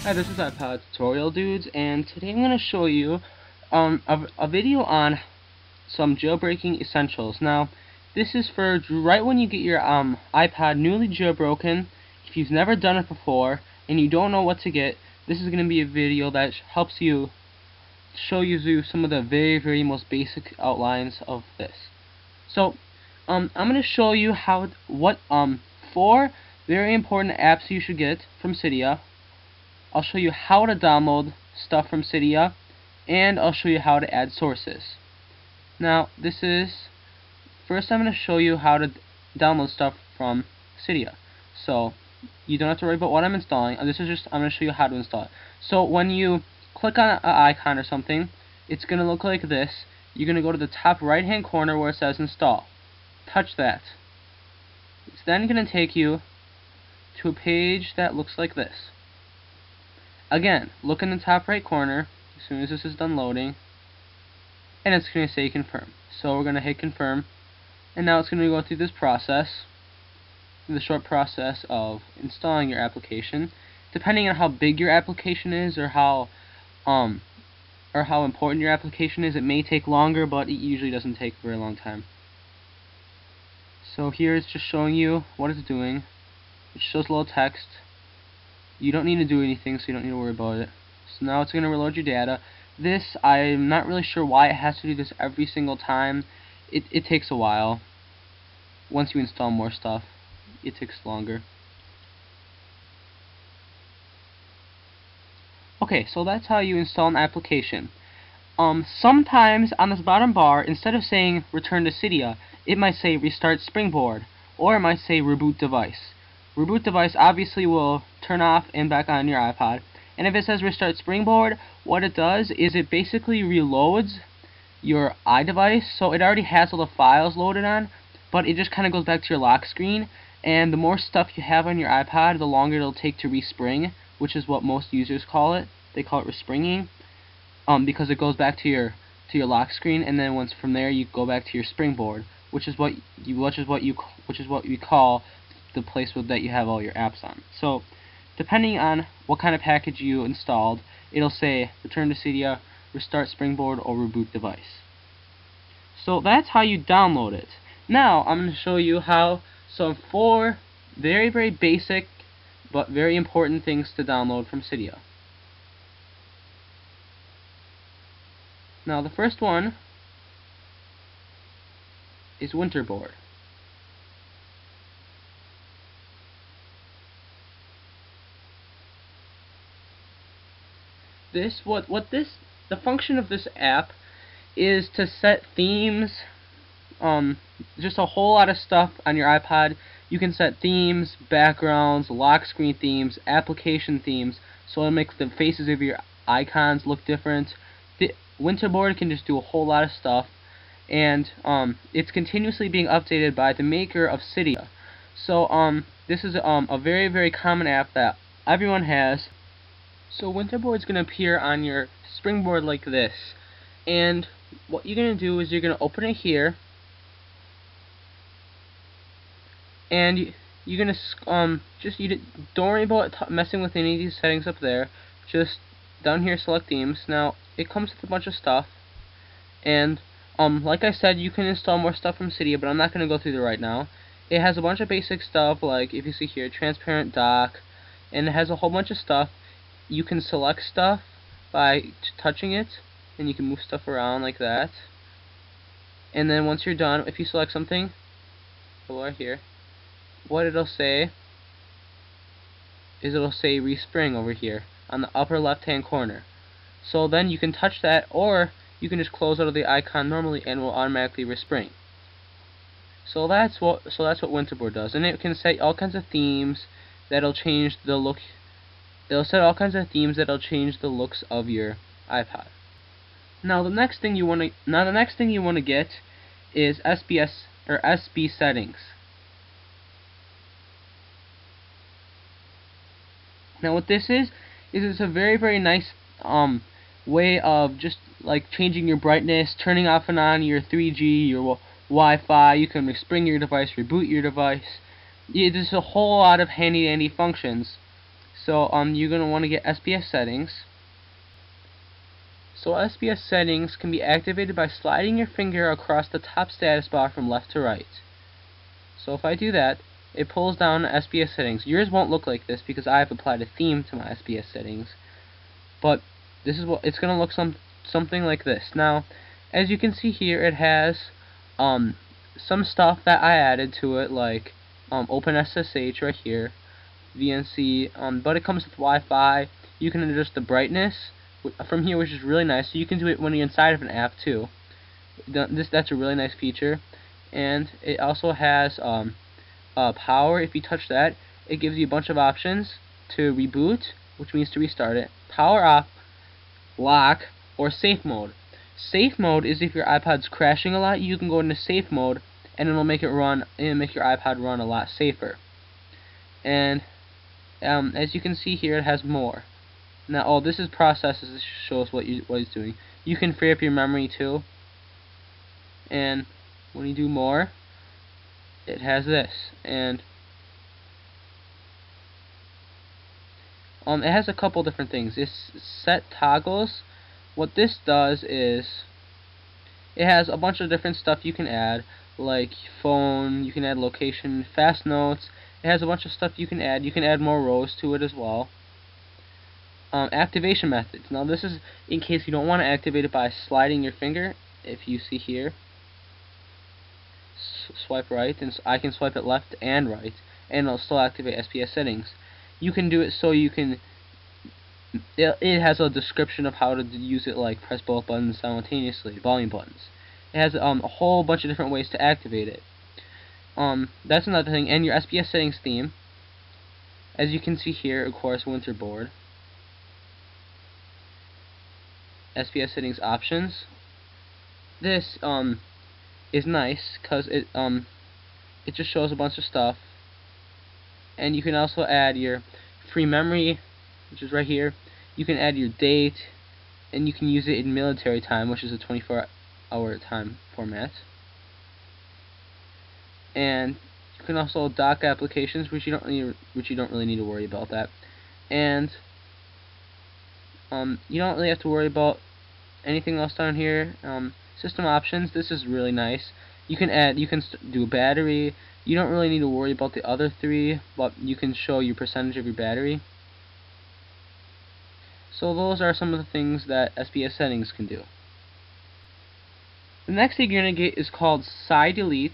Hi, this is ipodtutorialdudes, and today I'm going to show you a video on some jailbreaking essentials. Now, this is for right when you get your iPod newly jailbroken. If you've never done it before and you don't know what to get, this is going to be a video that helps you show you some of the very most basic outlines of this. So, I'm going to show you four very important apps you should get from Cydia. I'll show you how to download stuff from Cydia, and I'll show you how to add sources. Now, first I'm going to show you how to download stuff from Cydia. So, you don't have to worry about what I'm installing. I'm going to show you how to install it. So, when you click on an icon or something, it's going to look like this. You're going to go to the top right hand corner where it says install. Touch that. It's then going to take you to a page that looks like this. Again, look in the top right corner as soon as this is done loading, and it's going to say confirm. So we're going to hit confirm, and now it's going to go through this process, the short process of installing your application. Depending on how big your application is or how important your application is, it may take longer, but it usually doesn't take a very long time. So here it's just showing you what it's doing. It shows a little text. You don't need to do anything, so you don't need to worry about it. So now it's going to reload your data. This, I'm not really sure why it has to do this every single time. It takes a while. Once you install more stuff, it takes longer. Okay, so that's how you install an application. Sometimes on this bottom bar, instead of saying return to Cydia, it might say restart Springboard, or it might say reboot device. Reboot device obviously will turn off and back on your iPod. And if it says restart Springboard, what it does is it basically reloads your iDevice. So it already has all the files loaded on, but it just kind of goes back to your lock screen. And the more stuff you have on your iPod, the longer it'll take to respring, which is what most users call it. They call it respringing, because it goes back to your lock screen, and then once from there you go back to your Springboard, which is what we call the place that you have all your apps on. So, depending on what kind of package you installed, it'll say return to Cydia, restart Springboard, or reboot device. So that's how you download it. Now I'm going to show you some four very basic but very important things to download from Cydia. Now the first one is Winterboard. The function of this app is to set themes, just a whole lot of stuff on your iPod. You can set themes, backgrounds, lock screen themes, application themes, so it'll make the faces of your icons look different. The Winterboard can just do a whole lot of stuff, and it's continuously being updated by the maker of Cydia. So this is a very common app that everyone has. So Winterboard is going to appear on your Springboard like this, and what you're going to do is you're going to open it here, and you're going to don't worry about messing with any of these settings up there. Just down here select themes. Now it comes with a bunch of stuff, and like I said, you can install more stuff from Cydia, but I'm not going to go through it right now. It has a bunch of basic stuff, like if you see here, transparent dock, and it has a whole bunch of stuff. You can select stuff by touching it, and you can move stuff around like that. And then once you're done, if you select something, right here, what it'll say is it'll say respring over here on the upper left hand corner. So then you can touch that, or you can just close out of the icon normally and it will automatically respring. So that's what Winterboard does, and it can set all kinds of themes that'll change the look. It'll set all kinds of themes that'll change the looks of your iPod. Now the next thing you want to get is Sbs Settings. Now what this is it's a very nice way of just like changing your brightness, turning off and on your 3G, your Wi-Fi. You can respring your device, reboot your device. There's a whole lot of handy functions. So you're going to want to get SBS Settings. So SBS Settings can be activated by sliding your finger across the top status bar from left to right. So if I do that, it pulls down SBS Settings. Yours won't look like this because I have applied a theme to my SBS Settings. But this is what it's going to look something like this. Now, as you can see here, it has some stuff that I added to it, like OpenSSH right here, VNC, but it comes with Wi-Fi. You can adjust the brightness from here, which is really nice. So you can do it when you're inside of an app too. That's a really nice feature. And it also has power. If you touch that, it gives you a bunch of options to reboot, which means to restart it, power off, lock, or safe mode. Safe mode is if your iPod's crashing a lot, you can go into safe mode and it'll make it run, and make your iPod run a lot safer. And as you can see here, it has more. Now, this is processes. This shows what it's doing. You can free up your memory too. And when you do more, it has this. And it has a couple different things. It's set toggles. What this does is it has a bunch of different stuff you can add, like phone. You can add location, fast notes. It has a bunch of stuff you can add. You can add more rows to it as well. Activation methods. Now this is in case you don't want to activate it by sliding your finger. If you see here, swipe right, and I can swipe it left and right, and it'll still activate SBS Settings. You can do it so you can. It has a description of how to use it, like press both buttons simultaneously, volume buttons. It has a whole bunch of different ways to activate it. That's another thing. And your SBS Settings theme, as you can see here, of course, Winterboard. SBS Settings options. This is nice because it just shows a bunch of stuff, and you can also add your free memory, which is right here. You can add your date, and you can use it in military time, which is a 24-hour time format. And you can also dock applications, which you don't really need to worry about that. And you don't really have to worry about anything else down here. System options. This is really nice. You can do battery. You don't really need to worry about the other three, but you can show your percentage of your battery. So those are some of the things that SBS Settings can do. The next thing you're going to get is called Cydelete.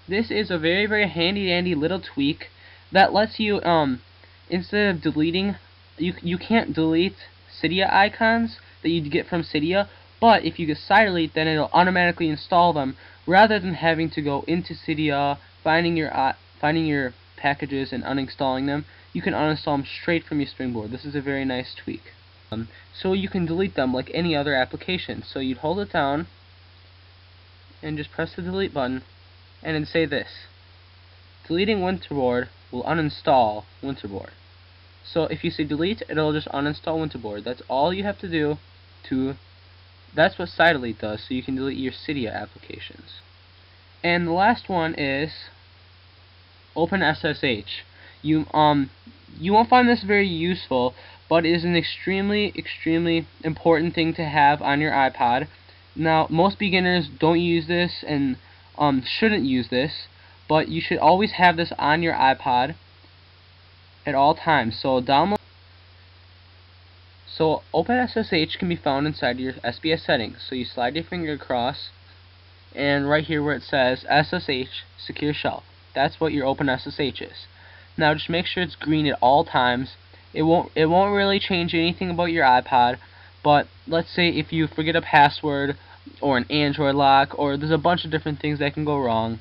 This is a very, very handy dandy little tweak that lets you, instead of deleting, you can't delete Cydia icons that you'd get from Cydia, but if you get Cydelete, then it'll automatically install them rather than having to go into Cydia, finding your packages and uninstalling them. You can uninstall them straight from your Springboard. This is a very nice tweak. So you can delete them like any other application. So you'd hold it down and just press the delete button and then say this: deleting Winterboard will uninstall Winterboard. So if you say delete, it'll just uninstall Winterboard. That's all you have to do that's what Cydelete does, so you can delete your Cydia applications. And the last one is OpenSSH. You won't find this very useful, but it is an extremely, extremely important thing to have on your iPod. Now, most beginners don't use this and shouldn't use this, but you should always have this on your iPod at all times. So OpenSSH can be found inside your SBS Settings. So you slide your finger across, and right here where it says SSH Secure Shell, that's what your OpenSSH is. Now just make sure it's green at all times. It won't really change anything about your iPod, but let's say if you forget a password or an Android lock, or there's a bunch of different things that can go wrong,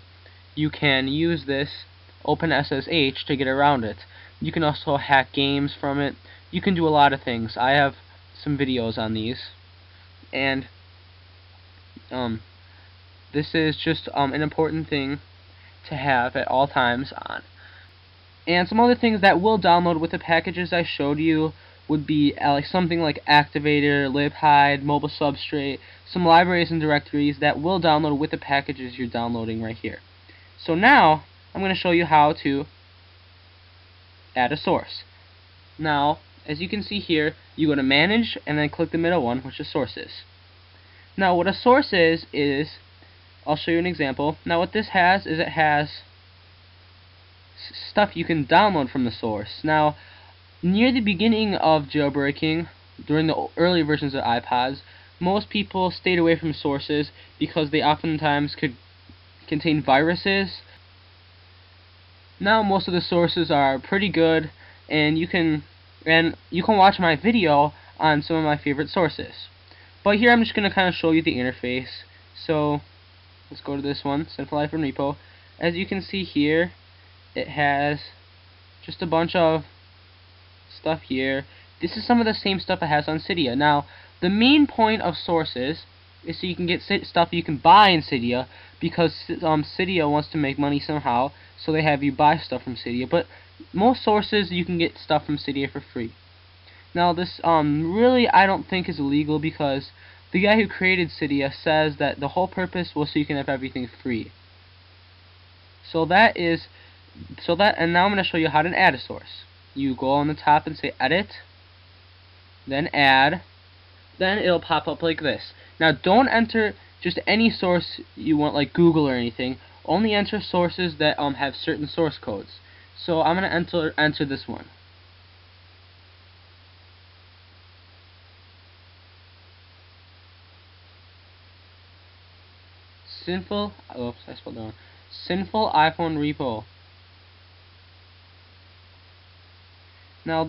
you can use this OpenSSH to get around it. You can also hack games from it. You can do a lot of things. I have some videos on these, and this is just an important thing to have at all times on. And some other things that will download with the packages I showed you would be something like Activator, libhide, mobile substrate, some libraries and directories that will download with the packages you're downloading right here. So now I'm going to show you how to add a source. Now, as you can see here, you go to Manage and then click the middle one, which is Sources. Now, what a source is I'll show you an example. Now, what this has is it has stuff you can download from the source. Now, near the beginning of jailbreaking, during the early versions of iPods, most people stayed away from sources because they oftentimes could contain viruses. Now most of the sources are pretty good, and you can watch my video on some of my favorite sources. But here I'm just going to kind of show you the interface. So let's go to this one, Sinful iPhone Repo. As you can see here, it has just a bunch of stuff here. This is some of the same stuff it has on Cydia. Now, the main point of sources is so you can get stuff you can buy in Cydia, because Cydia wants to make money somehow, so they have you buy stuff from Cydia. But most sources you can get stuff from Cydia for free. Now, this really I don't think is illegal, because the guy who created Cydia says that the whole purpose was so you can have everything free. And now I'm going to show you how to add a source. You go on the top and say Edit, then Add, then it'll pop up like this. Now, don't enter just any source you want, like Google or anything. Only enter sources that have certain source codes. So I'm going to enter this one. Sinful iPhone Repo. Now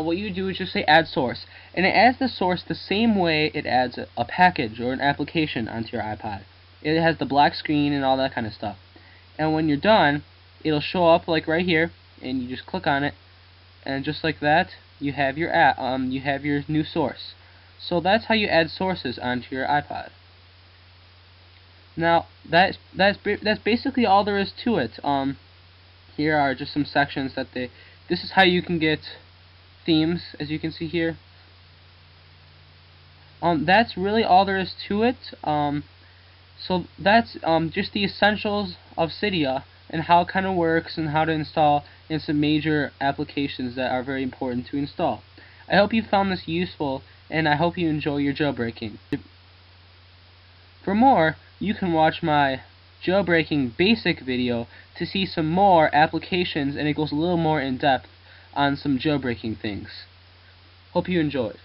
what you do is just say add source, and it adds the source the same way it adds a package or an application onto your iPod. It has the black screen and all that kind of stuff. And when you're done, it'll show up like right here, and you just click on it, and just like that, you have your new source. So that's how you add sources onto your iPod. Now that's basically all there is to it. Here are just some sections that this is how you can get themes, as you can see here. That's really all there is to it. So that's just the essentials of Cydia and how it kind of works and how to install in some major applications that are very important to install. I hope you found this useful, and I hope you enjoy your jailbreaking. For more, you can watch my jailbreaking basic video to see some more applications, and it goes a little more in depth on some jailbreaking things. Hope you enjoyed.